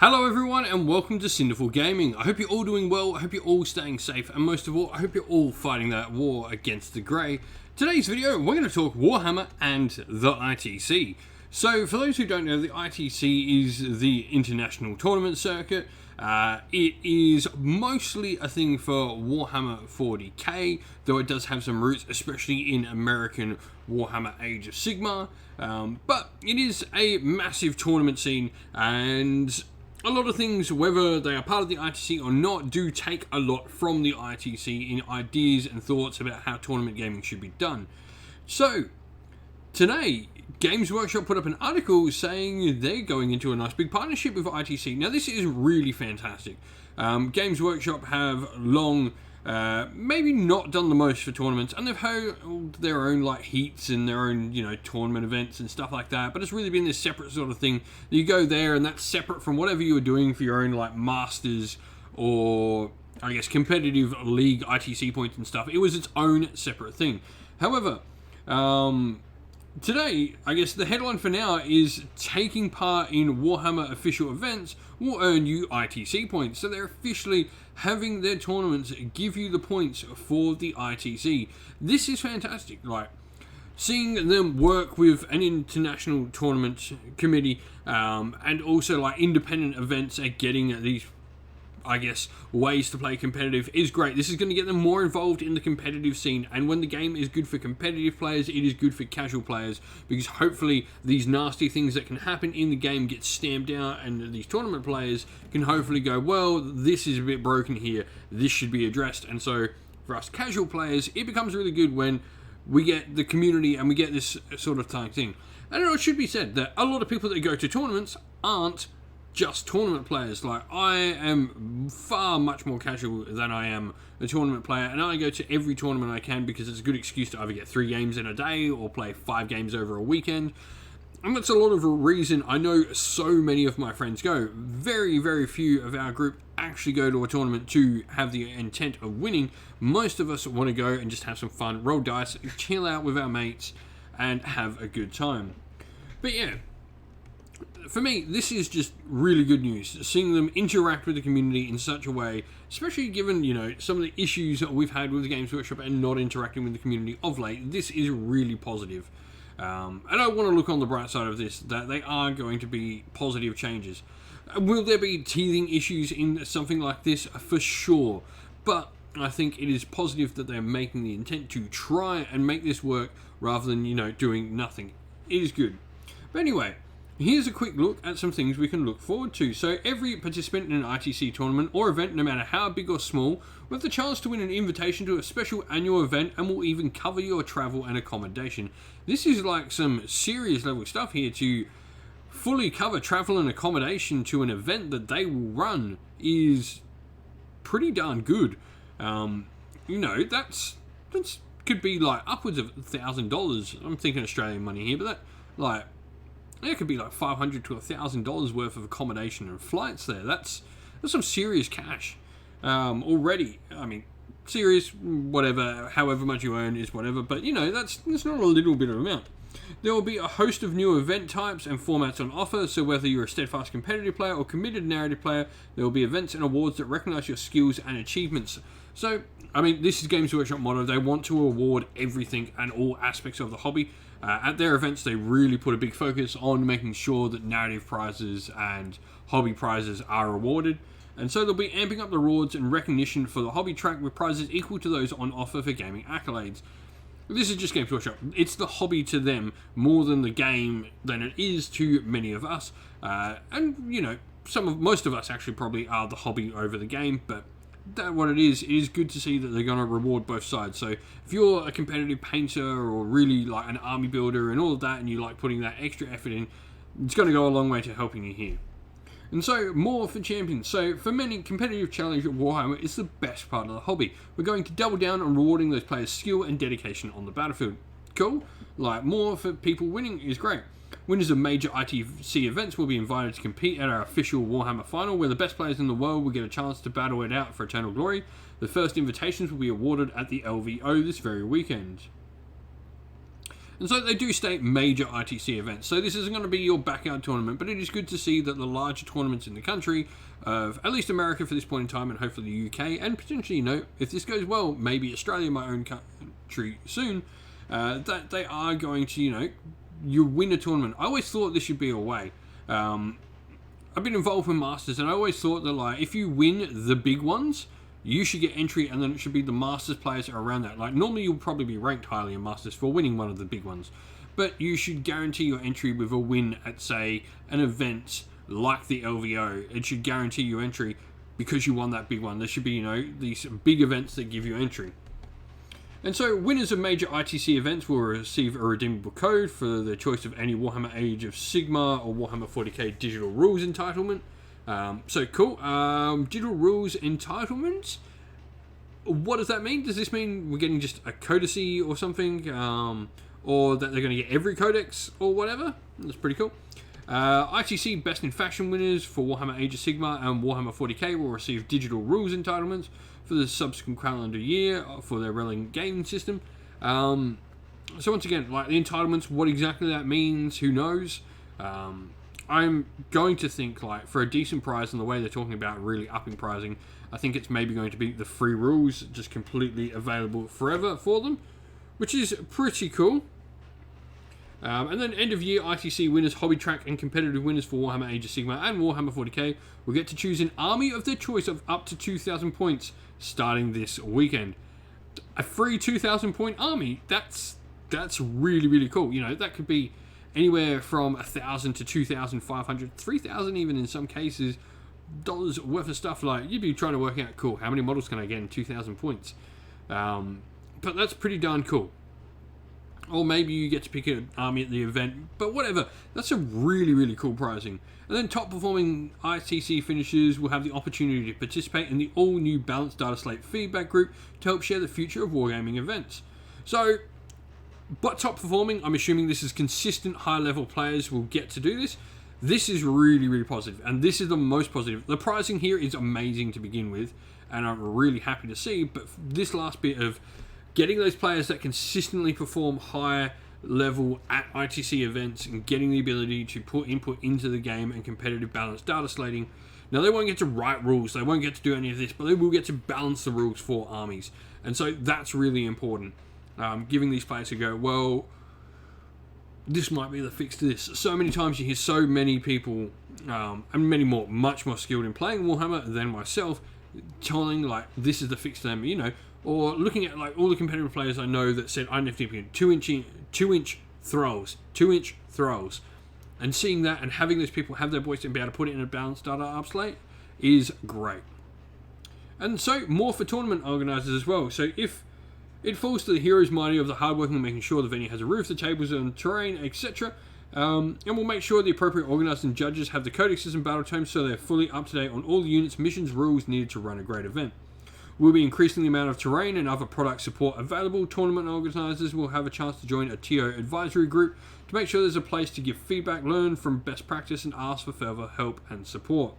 Hello everyone and welcome to Cinderful Gaming. I hope you're all doing well, I hope you're all staying safe, and most of all, I hope you're all fighting that war against the grey. Today's video, we're going to talk Warhammer and the ITC. So, for those who don't know, the ITC is the International Tournament Circuit. It is mostly a thing for Warhammer 40k, though it does have some roots, especially in American Warhammer Age of Sigmar. But it is a massive tournament scene, and a lot of things, whether they are part of the ITC or not, do take a lot from the ITC in ideas and thoughts about how tournament gaming should be done. So, today, Games Workshop put up an article saying they're going into a nice big partnership with ITC. Now, this is really fantastic. Games Workshop have long maybe not done the most for tournaments, and they've held their own like heats and their own, tournament events and stuff like that, but it's really been this separate sort of thing. You go there and that's separate from whatever you were doing for your own like masters or I guess competitive league ITC points and stuff. It was its own separate thing. However, today, I guess the headline for now is taking part in Warhammer official events will earn you ITC points. So they're officially having their tournaments give you the points for the ITC. This is fantastic. Like, seeing them work with an international tournament committee and also like independent events at getting these, I guess, ways to play competitive is great. This is going to get them more involved in the competitive scene, and when the game is good for competitive players, it is good for casual players, because hopefully these nasty things that can happen in the game get stamped out, and these tournament players can hopefully go, well, this is a bit broken here, this should be addressed. And so for us casual players, it becomes really good when we get the community and we get this sort of type thing. And it should be said that a lot of people that go to tournaments aren't just tournament players. Like, I am far much more casual than I am a tournament player, and I go to every tournament I can because it's a good excuse to either get 3 games in a day or play 5 games over a weekend. And that's a lot of a reason I know so many of my friends go. Very, very few of our group actually go to a tournament to have the intent of winning. Most of us want to go and just have some fun, roll dice, chill out with our mates, and have a good time. But yeah, for me, this is just really good news. Seeing them interact with the community in such a way, especially given, some of the issues that we've had with the Games Workshop and not interacting with the community of late, this is really positive. And I want to look on the bright side of this, that they are going to be positive changes. Will there be teething issues in something like this? For sure. But I think it is positive that they're making the intent to try and make this work rather than, doing nothing. It is good. But anyway, here's a quick look at some things we can look forward to. So every participant in an ITC tournament or event, no matter how big or small, will have the chance to win an invitation to a special annual event, and will even cover your travel and accommodation. This is like some serious level stuff here. To fully cover travel and accommodation to an event that they will run is pretty darn good. That's could be like upwards of $1,000. I'm thinking Australian money here, but it could be like $500 to $1,000 worth of accommodation and flights there. That's some serious cash already. I mean, serious, whatever, however much you earn is whatever, but that's not a little bit of amount. There will be a host of new event types and formats on offer, so whether you're a steadfast competitive player or committed narrative player, there will be events and awards that recognize your skills and achievements. So, I mean, this is Games Workshop motto. They want to award everything and all aspects of the hobby. At their events, they really put a big focus on making sure that narrative prizes and hobby prizes are awarded. And so they'll be amping up the rewards and recognition for the hobby track with prizes equal to those on offer for gaming accolades. This is just Games Workshop. It's the hobby to them more than the game than it is to many of us. And most of us actually probably are the hobby over the game, but that what it is good to see that they're going to reward both sides. So if you're a competitive painter or really like an army builder and all of that, and you like putting that extra effort in, it's going to go a long way to helping you here. And so, more for champions. So, for many, competitive challenge at Warhammer is the best part of the hobby. We're going to double down on rewarding those players' skill and dedication on the battlefield. Cool? Like, more for people winning is great. Winners of major ITC events will be invited to compete at our official Warhammer final, where the best players in the world will get a chance to battle it out for eternal glory. The first invitations will be awarded at the LVO this very weekend. And so they do state major ITC events. So this isn't going to be your backyard tournament, but it is good to see that the larger tournaments in the country, of at least America for this point in time, and hopefully the UK, and potentially, if this goes well, maybe Australia, my own country soon, that they are going to, you win a tournament. I always thought this should be a way. I've been involved with Masters, and I always thought that, if you win the big ones, you should get entry, and then it should be the Masters players around that. Normally you'll probably be ranked highly in Masters for winning one of the big ones, but you should guarantee your entry with a win at, say, an event like the LVO. It should guarantee your entry because you won that big one. There should be, these big events that give you entry. And so winners of major ITC events will receive a redeemable code for their choice of any Warhammer Age of Sigmar or Warhammer 40k digital rules entitlement. So cool. Digital rules entitlements. What does that mean? Does this mean we're getting just a codicy or something? Or that they're going to get every codex or whatever? That's pretty cool. ITC Best in Faction winners for Warhammer Age of Sigmar and Warhammer 40k will receive digital rules entitlements for the subsequent calendar year for their relevant game system. So once again, the entitlements, what exactly that means, who knows? I'm going to think, for a decent prize, and the way they're talking about really upping pricing, I think it's maybe going to be the free rules just completely available forever for them, which is pretty cool. And then end of year ITC winners, hobby track and competitive winners for Warhammer Age of Sigmar and Warhammer 40k will get to choose an army of their choice of up to 2,000 points starting this weekend. A free 2,000 point army, that's really, really cool. That could be anywhere from 1,000 to 2,500, 3,000 even in some cases, dollars worth of stuff. You'd be trying to work out, cool, how many models can I get in 2,000 points? But that's pretty darn cool. Or maybe you get to pick an army at the event, but whatever. That's a really, really cool pricing. And then top performing ITC finishers will have the opportunity to participate in the all-new Balanced Data Slate feedback group to help share the future of wargaming events. So, but top performing, I'm assuming this is consistent high-level players will get to do this. This is really, really positive, and this is the most positive. The pricing here is amazing to begin with, and I'm really happy to see, but this last bit of getting those players that consistently perform high level at ITC events and getting the ability to put input into the game and competitive balanced data slating. Now, they won't get to write rules, they won't get to do any of this, but they will get to balance the rules for armies. And so that's really important. Giving these players a go, well, this might be the fix to this. So many times you hear so many people, and many more, much more skilled in playing Warhammer than myself, telling this is the fix to them, or looking at all the competitive players I know that said I need to be 2-inch throws, and seeing that and having those people have their voice and be able to put it in a balanced data up slate is great. And so more for tournament organisers as well. So if it falls to the heroes mighty of the hardworking, making sure the venue has a roof, the tables and terrain, etc. And we'll make sure the appropriate organisers and judges have the codexes and battle tomes so they're fully up to date on all the units, missions, rules needed to run a great event. We'll be increasing the amount of terrain and other product support available. Tournament organisers will have a chance to join a TO advisory group to make sure there's a place to give feedback, learn from best practice and ask for further help and support.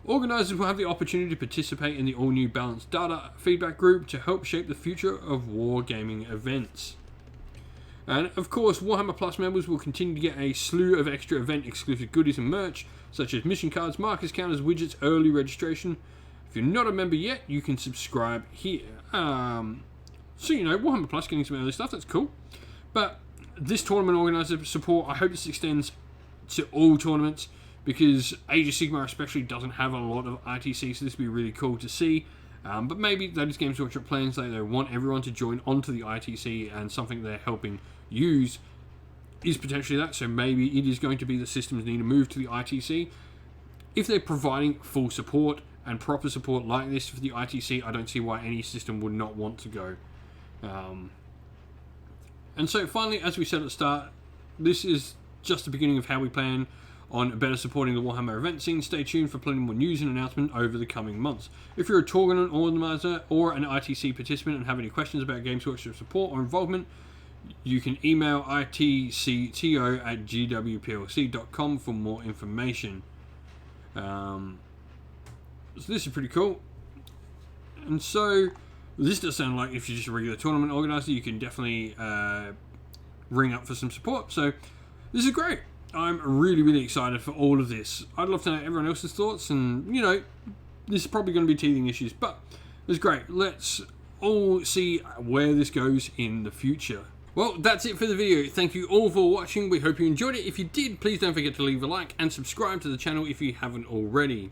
Organisers will have the opportunity to participate in the all-new Balanced Data feedback group to help shape the future of wargaming events. And of course, Warhammer Plus members will continue to get a slew of extra event-exclusive goodies and merch, such as mission cards, markers, counters, widgets, early registration. If you're not a member yet, you can subscribe here. So, Warhammer Plus getting some early stuff, that's cool. But this tournament organizer support, I hope this extends to all tournaments, because Age of Sigmar especially doesn't have a lot of ITC, so this would be really cool to see. But maybe those Games Workshop plans, they want everyone to join onto the ITC, and something they're helping use is potentially that. So maybe it is going to be the systems need to move to the ITC. If they're providing full support and proper support like this for the ITC, I don't see why any system would not want to go. And so finally, as we said at the start, this is just the beginning of how we plan on better supporting the Warhammer event scene. Stay tuned for plenty more news and announcement over the coming months. If you're a tournament organizer or an ITC participant and have any questions about Games Workshop support or involvement, you can email itcto@gwplc.com for more information. So this is pretty cool. And so this does sound like if you're just a regular tournament organizer, you can definitely ring up for some support. So this is great. I'm really, really excited for all of this. I'd love to know everyone else's thoughts, and you know, this is probably going to be teething issues, but it's great. Let's all see where this goes in the future. Well, that's it for the video. Thank you all for watching. We hope you enjoyed it. If you did, please don't forget to leave a like and subscribe to the channel if you haven't already.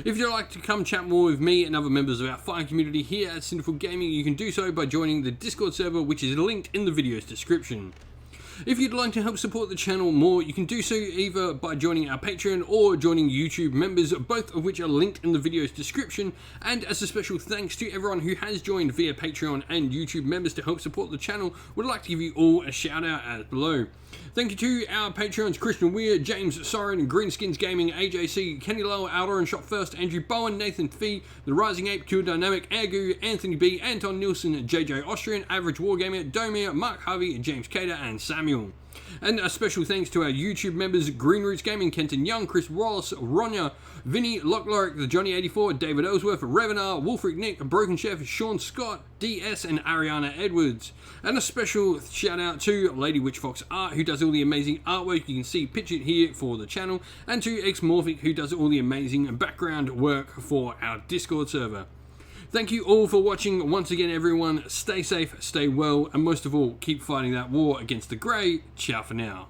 If you'd like to come chat more with me and other members of our fire community here at Sinful Gaming, you can do so by joining the Discord server, which is linked in the video's description. If you'd like to help support the channel more, you can do so either by joining our Patreon or joining YouTube members, both of which are linked in the video's description. And as a special thanks to everyone who has joined via Patreon and YouTube members to help support the channel, we'd like to give you all a shout out as below. Thank you to our Patreons Christian Weir, James Soren, Greenskins Gaming, AJC, Kenny Lowell, Alder and Shot First, Andrew Bowen, Nathan Fee, The Rising Ape, Q Dynamic, Agu, Anthony B, Anton Nielsen, JJ Austrian, Average Wargamer, Domir, Mark Harvey, James Cater and Samuel. And a special thanks to our YouTube members Green Roots Gaming, Kenton Young, Chris Wallace, Ronya, Vinny, Lockloric, the Johnny84, David Ellsworth, Revenar, Wolfric Nick, Broken Chef, Sean Scott, DS and Ariana Edwards. And a special shout out to Lady Witch Fox Art, who does all the amazing artwork you can see pictured here for the channel, and to Xmorphic, who does all the amazing background work for our Discord server. Thank you all for watching once again, everyone. Stay safe, stay well, and most of all, keep fighting that war against the grey. Ciao for now.